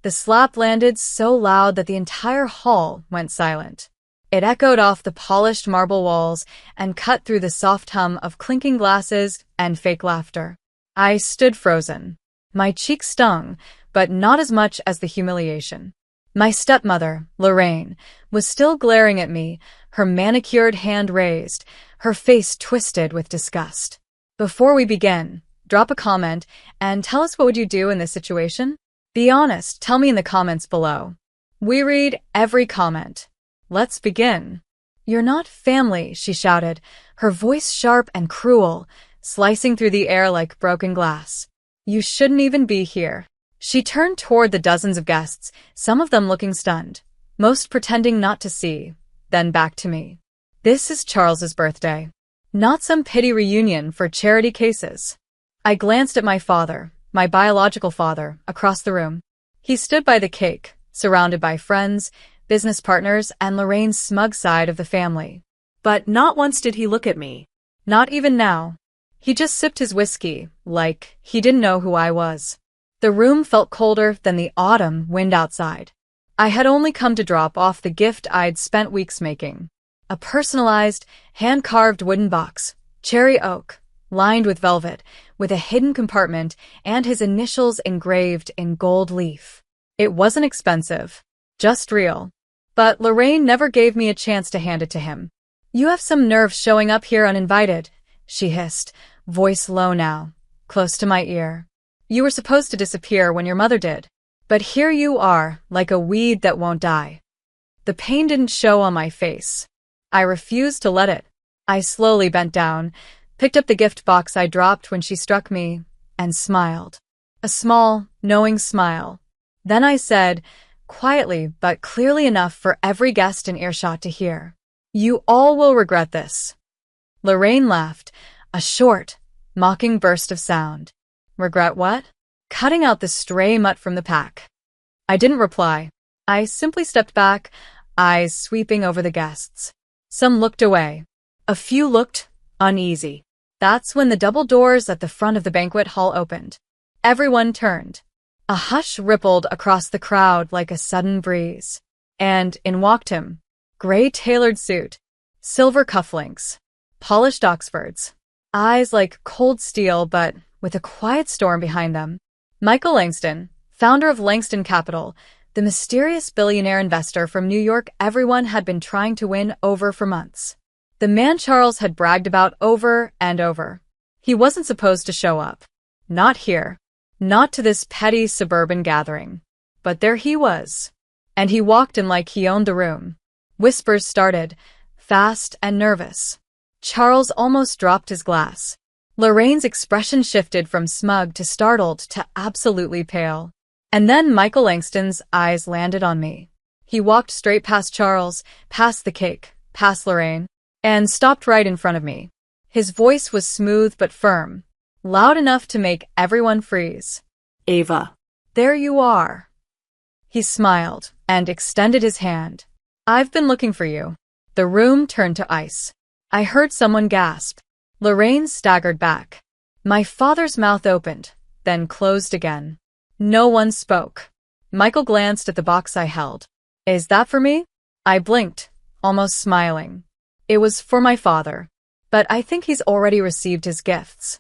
The slap landed so loud that the entire hall went silent. It echoed off the polished marble walls and cut through the soft hum of clinking glasses and fake laughter. I stood frozen. My cheeks stung, but not as much as the humiliation. My stepmother, Lorraine, was still glaring at me, her manicured hand raised, her face twisted with disgust. Before we begin, drop a comment and tell us what would you do in this situation? Be honest, tell me in the comments below. We read every comment. Let's begin. You're not family, she shouted, her voice sharp and cruel, slicing through the air like broken glass. You shouldn't even be here. She turned toward the dozens of guests, some of them looking stunned, most pretending not to see, then back to me. This is Charles's birthday, not some pity reunion for charity cases. I glanced at my father, my biological father, across the room. He stood by the cake, surrounded by friends, business partners, and Lorraine's smug side of the family. But not once did he look at me. Not even now. He just sipped his whiskey, like he didn't know who I was. The room felt colder than the autumn wind outside. I had only come to drop off the gift I'd spent weeks making. A personalized, hand-carved wooden box, cherry oak, lined with velvet, with a hidden compartment and his initials engraved in gold leaf. It wasn't expensive, just real. But Lorraine never gave me a chance to hand it to him. You have some nerve showing up here uninvited, she hissed, voice low now, close to my ear. You were supposed to disappear when your mother did. But here you are, like a weed that won't die. The pain didn't show on my face. I refused to let it. I slowly bent down, picked up the gift box I dropped when she struck me, and smiled. A small, knowing smile. Then I said, quietly but clearly enough for every guest in earshot to hear, "You all will regret this." Lorraine laughed, a short, mocking burst of sound. Regret what? Cutting out the stray mutt from the pack. I didn't reply. I simply stepped back, eyes sweeping over the guests. Some looked away. A few looked uneasy. That's when the double doors at the front of the banquet hall opened. Everyone turned. A hush rippled across the crowd like a sudden breeze. And in walked him. Gray tailored suit, silver cufflinks, polished Oxfords, eyes like cold steel but with a quiet storm behind them. Michael Langston, founder of Langston Capital, the mysterious billionaire investor from New York everyone had been trying to win over for months. The man Charles had bragged about over and over. He wasn't supposed to show up. Not here. Not to this petty suburban gathering. But there he was. And he walked in like he owned the room. Whispers started, fast and nervous. Charles almost dropped his glass. Lorraine's expression shifted from smug to startled to absolutely pale. And then Michael Langston's eyes landed on me. He walked straight past Charles, past the cake, past Lorraine, and stopped right in front of me. His voice was smooth but firm, loud enough to make everyone freeze. "Ava." "There you are." He smiled and extended his hand. "I've been looking for you." The room turned to ice. I heard someone gasp. Lorraine staggered back. My father's mouth opened, then closed again. No one spoke. Michael glanced at the box I held. "Is that for me?" I blinked, almost smiling. It was for my father, but I think he's already received his gifts.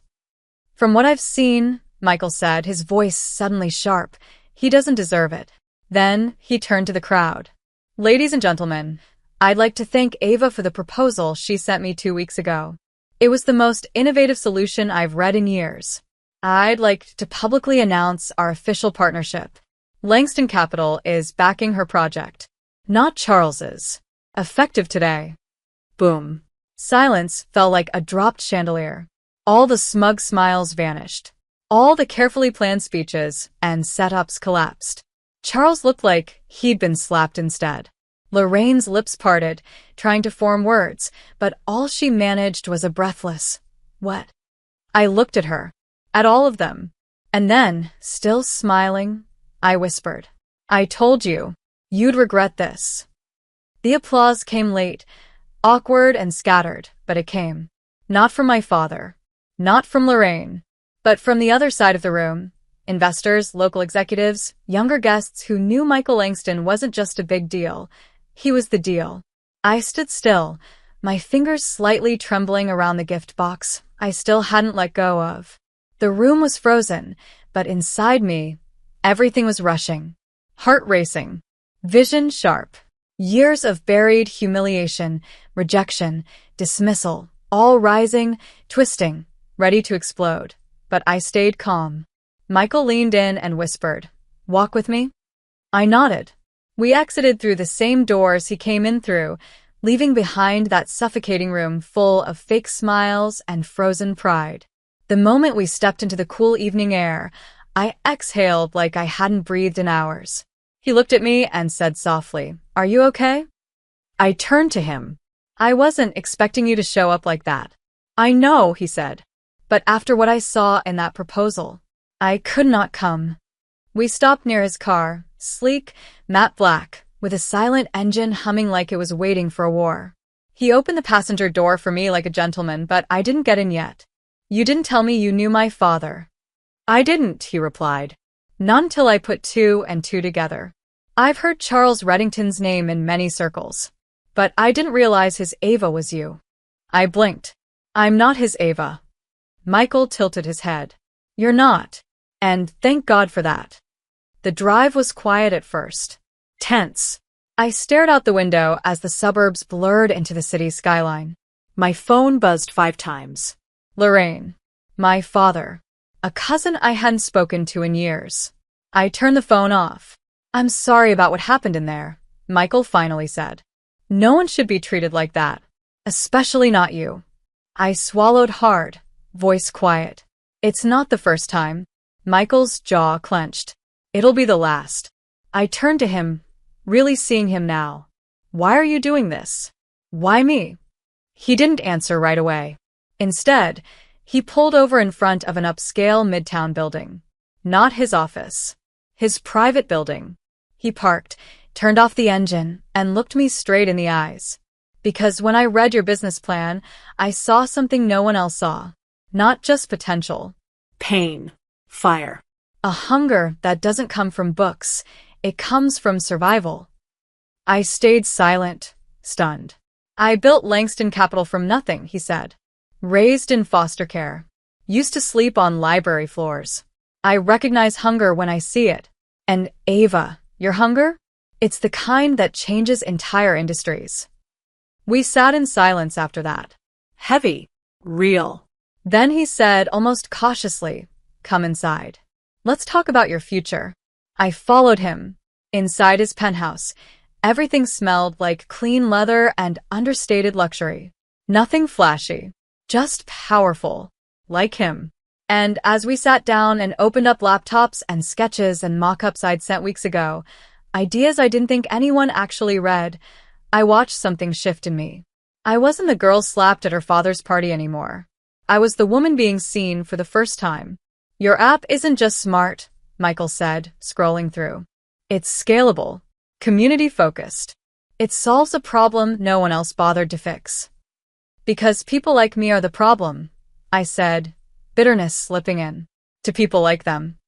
"From what I've seen," Michael said, his voice suddenly sharp, "he doesn't deserve it." Then he turned to the crowd. "Ladies and gentlemen, I'd like to thank Ava for the proposal she sent me 2 weeks ago. It was the most innovative solution I've read in years. I'd like to publicly announce our official partnership. Langston Capital is backing her project, not Charles's. Effective today." Boom. Silence fell like a dropped chandelier. All the smug smiles vanished. All the carefully planned speeches and setups collapsed. Charles looked like he'd been slapped instead. Lorraine's lips parted, trying to form words, but all she managed was a breathless, "What?" I looked at her, at all of them, and then, still smiling, I whispered, "I told you, you'd regret this." The applause came late, awkward and scattered, but it came. Not from my father, not from Lorraine, but from the other side of the room, Investors, local executives, younger guests who knew Michael Langston wasn't just a big deal. He was the deal. I stood still, my fingers slightly trembling around the gift box I still hadn't let go of. The room was frozen, but inside me, everything was rushing. Heart racing. Vision sharp. Years of buried humiliation, rejection, dismissal, all rising, twisting, ready to explode. But I stayed calm. Michael leaned in and whispered, "Walk with me?" I nodded. We exited through the same doors he came in through, leaving behind that suffocating room full of fake smiles and frozen pride. The moment we stepped into the cool evening air, I exhaled like I hadn't breathed in hours. He looked at me and said softly, "Are you okay?" I turned to him. "I wasn't expecting you to show up like that." "I know," he said. "But after what I saw in that proposal, I could not come." We stopped near his car, sleek, matte black, with a silent engine humming like it was waiting for a war. He opened the passenger door for me like a gentleman, but I didn't get in yet. "You didn't tell me you knew my father." "I didn't," he replied. "Not until I put two and two together. I've heard Charles Reddington's name in many circles, but I didn't realize his Ava was you." I blinked. "I'm not his Ava." Michael tilted his head. "You're not. And thank God for that." The drive was quiet at first. Tense. I stared out the window as the suburbs blurred into the city's skyline. My phone buzzed 5 times. Lorraine. My father. A cousin I hadn't spoken to in years. I turned the phone off. "I'm sorry about what happened in there," Michael finally said. "No one should be treated like that. Especially not you." I swallowed hard, voice quiet. "It's not the first time." Michael's jaw clenched. "It'll be the last." I turned to him, really seeing him now. "Why are you doing this? Why me?" He didn't answer right away. Instead, he pulled over in front of an upscale midtown building. Not his office. His private building. He parked, turned off the engine, and looked me straight in the eyes. "Because when I read your business plan, I saw something no one else saw. Not just potential. Pain. Fire. A hunger that doesn't come from books. It comes from survival." I stayed silent, stunned. "I built Langston Capital from nothing," he said. "Raised in foster care. Used to sleep on library floors. I recognize hunger when I see it. And Ava, your hunger? It's the kind that changes entire industries." We sat in silence after that. Heavy. Real. Then he said, almost cautiously, "Come inside. Let's talk about your future." I followed him. Inside his penthouse, everything smelled like clean leather and understated luxury. Nothing flashy, just powerful, like him. And as we sat down and opened up laptops and sketches and mock-ups I'd sent weeks ago, ideas I didn't think anyone actually read, I watched something shift in me. I wasn't the girl slapped at her father's party anymore. I was the woman being seen for the first time. "Your app isn't just smart," Michael said, scrolling through. "It's scalable, community-focused. It solves a problem no one else bothered to fix." "Because people like me are the problem," I said, bitterness slipping in. "To people like them."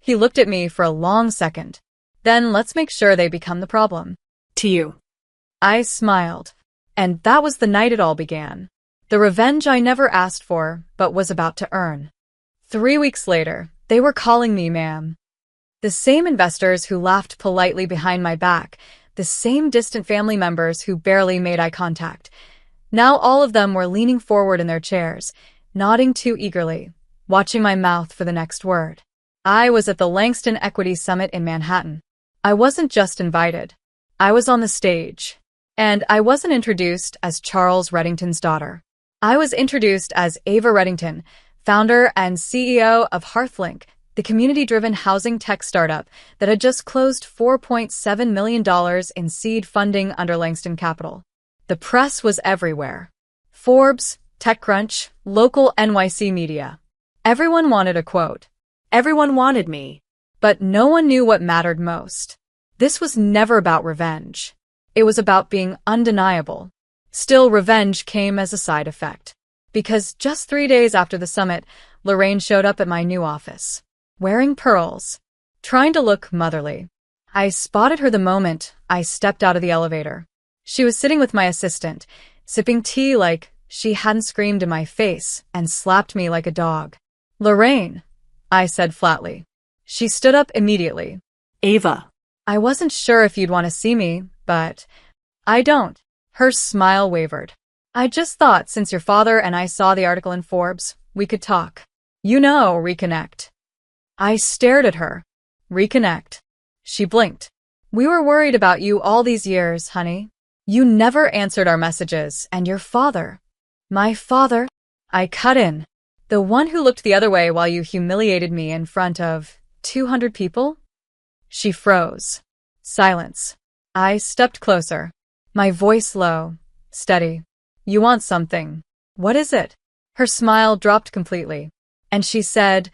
He looked at me for a long second. "Then let's make sure they become the problem." To you. I smiled. And that was the night it all began. The revenge I never asked for, but was about to earn. 3 weeks later, they were calling me ma'am. The same investors who laughed politely behind my back, the same distant family members who barely made eye contact. Now all of them were leaning forward in their chairs, nodding too eagerly, watching my mouth for the next word. I was at the Langston Equity Summit in Manhattan. I wasn't just invited. I was on the stage. And I wasn't introduced as Charles Reddington's daughter. I was introduced as Ava Reddington, founder and CEO of Hearthlink, the community-driven housing tech startup that had just closed $4.7 million in seed funding under Langston Capital. The press was everywhere. Forbes, TechCrunch, local NYC media. Everyone wanted a quote. Everyone wanted me. But no one knew what mattered most. This was never about revenge. It was about being undeniable. Still, revenge came as a side effect. Because just 3 days after the summit, Lorraine showed up at my new office. wearing pearls, trying to look motherly. I spotted her the moment I stepped out of the elevator. She was sitting with my assistant, sipping tea like she hadn't screamed in my face and slapped me like a dog. "Lorraine," I said flatly. She stood up immediately. Ava. "I wasn't sure if you'd want to see me, but I don't." Her smile wavered. "I just thought since your father and I saw the article in Forbes, we could talk. Reconnect." I stared at her. "Reconnect?" She blinked. "We were worried about you all these years, honey. You never answered our messages, and your father." "My father?" I cut in. "The one who looked the other way while you humiliated me in front of 200 people?" She froze. Silence. I stepped closer. My voice low, steady. "You want something. What is it?" Her smile dropped completely. And she said,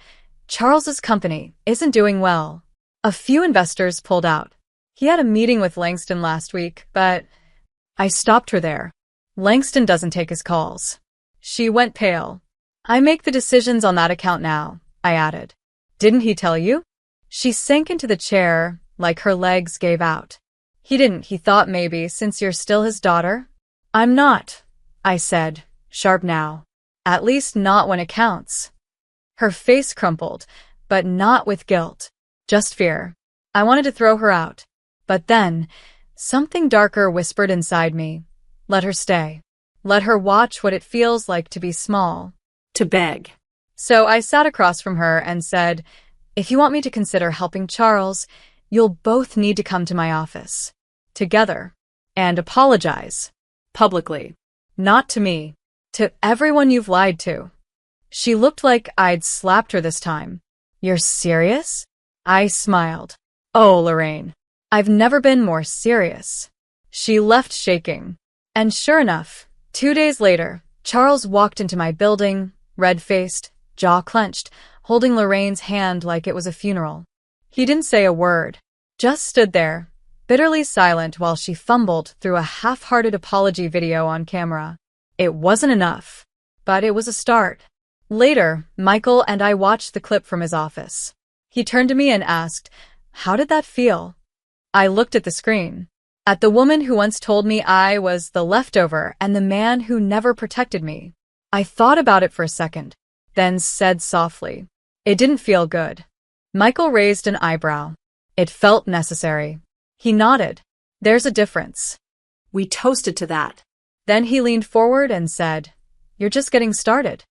"Charles's company isn't doing well. A few investors pulled out. He had a meeting with Langston last week, but..." I stopped her there. "Langston doesn't take his calls." She went pale. "I make the decisions on that account now," I added. "Didn't he tell you?" She sank into the chair, like her legs gave out. "He didn't. He thought maybe, since you're still his daughter." "I'm not," I said, sharp now. "At least not when it counts." Her face crumpled, but not with guilt. Just fear. I wanted to throw her out. But then, something darker whispered inside me. Let her stay. Let her watch what it feels like to be small. To beg. So I sat across from her and said, "If you want me to consider helping Charles, you'll both need to come to my office. Together. And apologize. Publicly. Not to me. To everyone you've lied to." She looked like I'd slapped her this time. "You're serious?" I smiled. "Oh, Lorraine. I've never been more serious." She left shaking. And sure enough, 2 days later, Charles walked into my building, red-faced, jaw clenched, holding Lorraine's hand like it was a funeral. He didn't say a word, just stood there, bitterly silent while she fumbled through a half-hearted apology video on camera. It wasn't enough, but it was a start. Later, Michael and I watched the clip from his office. He turned to me and asked, "How did that feel?" I looked at the screen. At the woman who once told me I was the leftover and the man who never protected me. I thought about it for a second, then said softly, "It didn't feel good." Michael raised an eyebrow. "It felt necessary." He nodded. "There's a difference." We toasted to that. Then he leaned forward and said, "You're just getting started."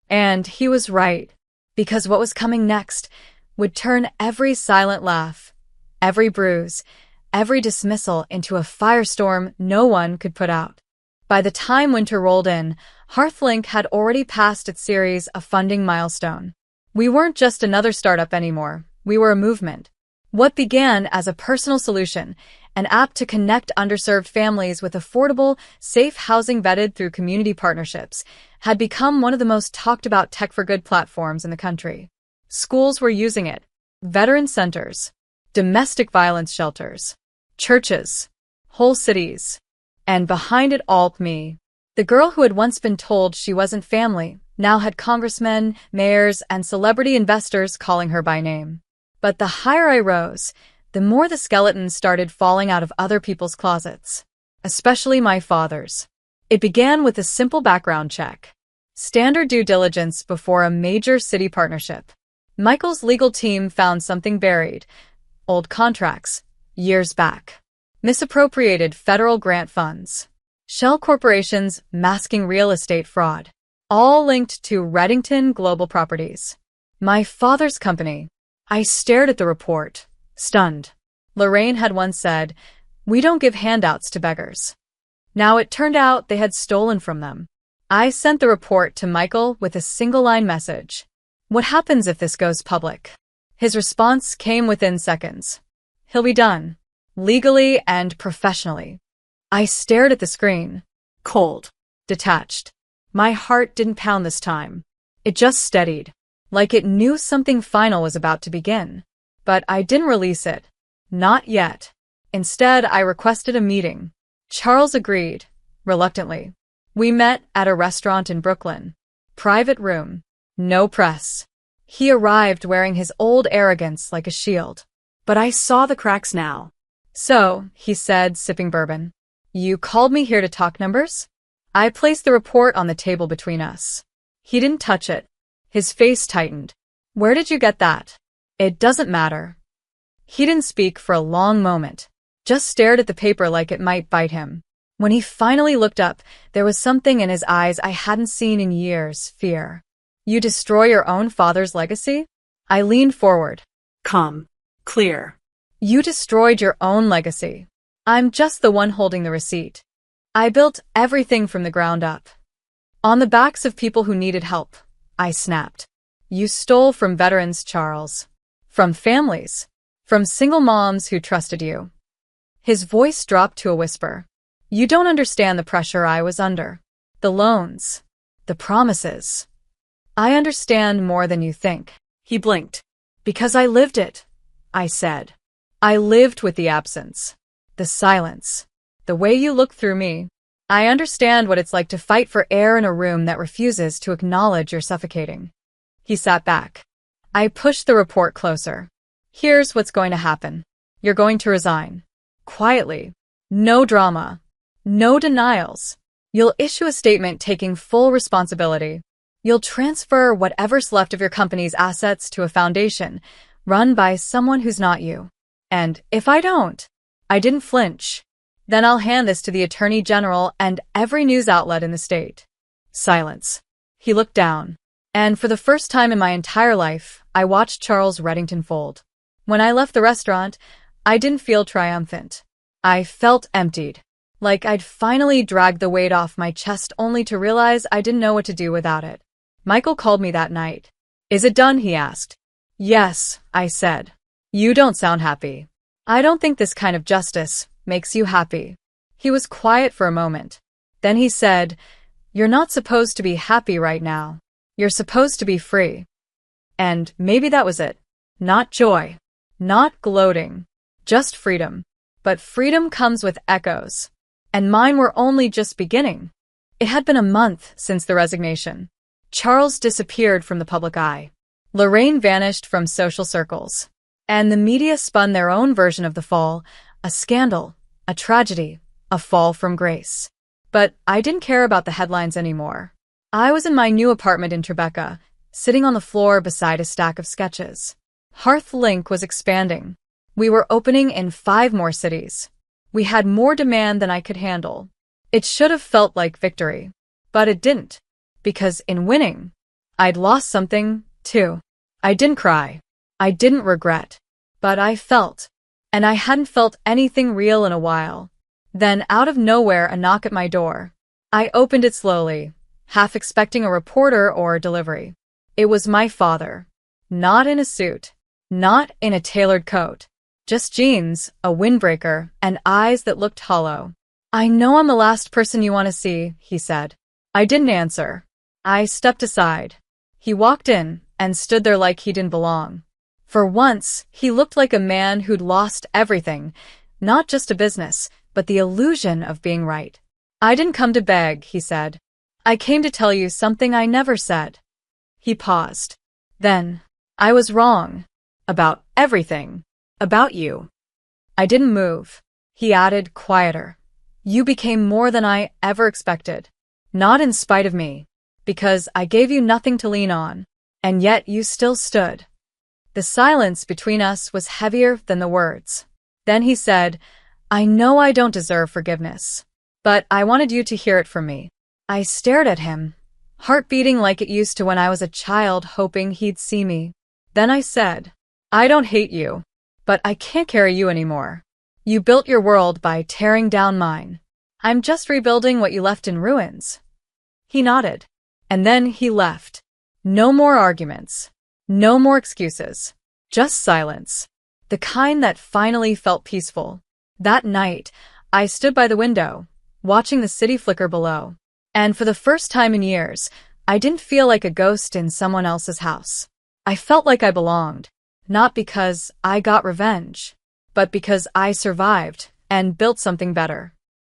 And he was right, because what was coming next would turn every silent laugh, every bruise, every dismissal into a firestorm no one could put out. By the time winter rolled in, HeartLink had already passed its series of funding milestone. We weren't just another startup anymore, we were a movement. What began as a personal solution, an app to connect underserved families with affordable, safe housing vetted through community partnerships, had become one of the most talked about tech-for-good platforms in the country. Schools were using it, veteran centers, domestic violence shelters, churches, whole cities. And behind it all, me, the girl who had once been told she wasn't family, now had congressmen, mayors, and celebrity investors calling her by name. But the higher I rose, the more the skeletons started falling out of other people's closets, especially my father's. It began with a simple background check. Standard due diligence before a major city partnership. Michael's legal team found something buried. Old contracts, years back. Misappropriated federal grant funds. Shell corporations masking real estate fraud. All linked to Reddington Global Properties. My father's company. I stared at the report, stunned. Lorraine had once said, "We don't give handouts to beggars." Now it turned out they had stolen from them. I sent the report to Michael with a single-line message. "What happens if this goes public?" His response came within seconds. "He'll be done. Legally and professionally." I stared at the screen. Cold. Detached. My heart didn't pound this time. It just steadied. Like it knew something final was about to begin. But I didn't release it. Not yet. Instead, I requested a meeting. Charles agreed, reluctantly. We met at a restaurant in Brooklyn. Private room. No press. He arrived wearing his old arrogance like a shield. But I saw the cracks now. So, he said, sipping bourbon, you called me here to talk numbers? I placed the report on the table between us. He didn't touch it. His face tightened. Where did you get that? It doesn't matter. He didn't speak for a long moment, just stared at the paper like it might bite him. When he finally looked up, there was something in his eyes I hadn't seen in years, fear. You destroy your own father's legacy? I leaned forward. Calm. Clear. You destroyed your own legacy. I'm just the one holding the receipt. I built everything from the ground up. On the backs of people who needed help, I snapped. You stole from veterans, Charles. From families. From single moms who trusted you. His voice dropped to a whisper. You don't understand the pressure I was under. The loans. The promises. I understand more than you think. He blinked. Because I lived it, I said. I lived with the absence. The silence. The way you look through me. I understand what it's like to fight for air in a room that refuses to acknowledge you're suffocating. He sat back. I pushed the report closer. Here's what's going to happen. You're going to resign. Quietly. No drama. No denials. You'll issue a statement taking full responsibility. You'll transfer whatever's left of your company's assets to a foundation run by someone who's not you. And if I don't, I didn't flinch. Then I'll hand this to the Attorney General and every news outlet in the state. Silence. He looked down. And for the first time in my entire life, I watched Charles Reddington fold. When I left the restaurant, I didn't feel triumphant. I felt emptied. Like I'd finally dragged the weight off my chest only to realize I didn't know what to do without it. Michael called me that night. Is it done? He asked. Yes, I said. You don't sound happy. I don't think this kind of justice makes you happy. He was quiet for a moment. Then he said, You're not supposed to be happy right now. You're supposed to be free. And maybe that was it. Not joy. Not gloating. Just freedom. But freedom comes with echoes. And mine were only just beginning. It had been a month since the resignation. Charles disappeared from the public eye. Lorraine vanished from social circles. And the media spun their own version of the fall, a scandal, a tragedy, a fall from grace. But I didn't care about the headlines anymore. I was in my new apartment in Tribeca, sitting on the floor beside a stack of sketches. HeartLink was expanding. We were opening in 5 more cities. We had more demand than I could handle. It should have felt like victory. But it didn't. Because in winning, I'd lost something, too. I didn't cry. I didn't regret. But I felt. And I hadn't felt anything real in a while. Then, out of nowhere, a knock at my door. I opened it slowly, half expecting a reporter or a delivery. It was my father. Not in a suit. Not in a tailored coat. Just jeans, a windbreaker, and eyes that looked hollow. I know I'm the last person you want to see, he said. I didn't answer. I stepped aside. He walked in and stood there like he didn't belong. For once, he looked like a man who'd lost everything, not just a business, but the illusion of being right. I didn't come to beg, he said. I came to tell you something I never said. He paused. Then, I was wrong. About everything. About you. I didn't move. He added, quieter. You became more than I ever expected. Not in spite of me. Because I gave you nothing to lean on. And yet you still stood. The silence between us was heavier than the words. Then he said, I know I don't deserve forgiveness. But I wanted you to hear it from me. I stared at him, heart beating like it used to when I was a child, hoping he'd see me. Then I said, I don't hate you. But I can't carry you anymore. You built your world by tearing down mine. I'm just rebuilding what you left in ruins. He nodded. And then he left. No more arguments. No more excuses. Just silence. The kind that finally felt peaceful. That night, I stood by the window, watching the city flicker below. And for the first time in years, I didn't feel like a ghost in someone else's house. I felt like I belonged. Not because I got revenge, but because I survived and built something better.